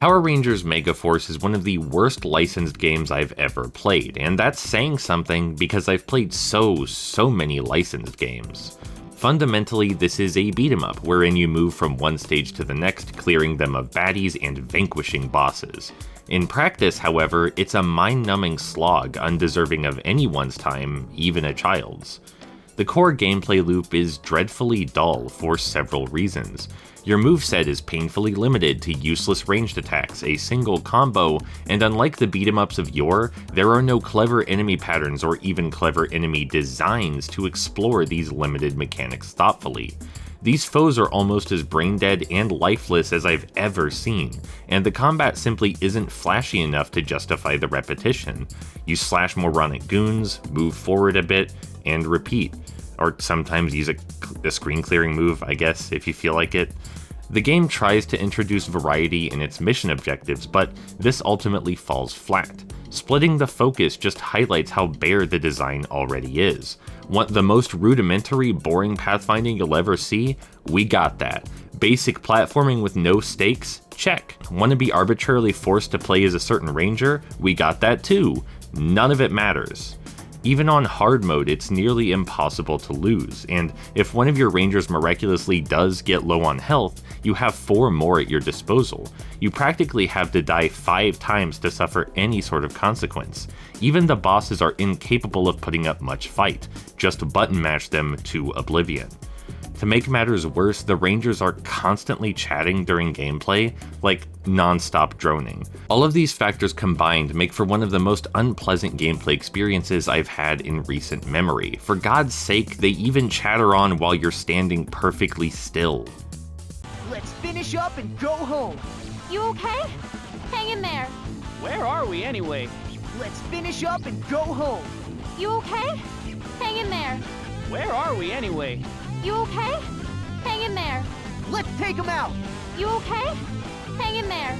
Power Rangers Megaforce is one of the worst licensed games I've ever played, and that's saying something because I've played so many licensed games. Fundamentally, this is a beat-em-up, wherein you move from one stage to the next, clearing them of baddies and vanquishing bosses. In practice, however, it's a mind-numbing slog undeserving of anyone's time, even a child's. The core gameplay loop is dreadfully dull for several reasons. Your moveset is painfully limited to useless ranged attacks, a single combo, and unlike the beat-em-ups of yore, there are no clever enemy patterns or even clever enemy designs to explore these limited mechanics thoughtfully. These foes are almost as brain-dead and lifeless as I've ever seen, and the combat simply isn't flashy enough to justify the repetition. You slash moronic goons, move forward a bit, and repeat. Or sometimes use a screen clearing move, I guess, if you feel like it. The game tries to introduce variety in its mission objectives, but this ultimately falls flat. Splitting the focus just highlights how bare the design already is. Want the most rudimentary, boring pathfinding you'll ever see? We got that. Basic platforming with no stakes? Check. Want to be arbitrarily forced to play as a certain ranger? We got that too. None of it matters. Even on hard mode, it's nearly impossible to lose, and if one of your rangers miraculously does get low on health, you have 4 more at your disposal. You practically have to die 5 times to suffer any sort of consequence. Even the bosses are incapable of putting up much fight, just button mash them to oblivion. To make matters worse, the rangers are constantly chatting during gameplay, like non-stop droning. All of these factors combined make for one of the most unpleasant gameplay experiences I've had in recent memory. For God's sake, they even chatter on while you're standing perfectly still. Let's finish up and go home. You okay? Hang in there. Where are we anyway? Let's finish up and go home. You okay? Hang in there. Where are we anyway? You okay? Hang in there. Let's take them out. You okay? Hang in there.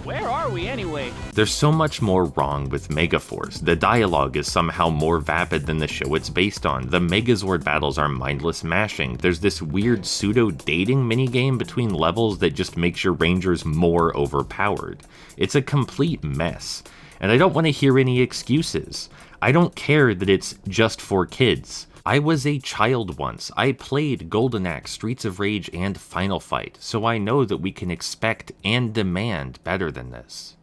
Where are we anyway? There's so much more wrong with Megaforce. The dialogue is somehow more vapid than the show it's based on. The Megazord battles are mindless mashing. There's this weird pseudo-dating minigame between levels that just makes your rangers more overpowered. It's a complete mess. And I don't want to hear any excuses. I don't care that it's just for kids. I was a child once. I played Golden Axe, Streets of Rage, and Final Fight, so I know that we can expect and demand better than this.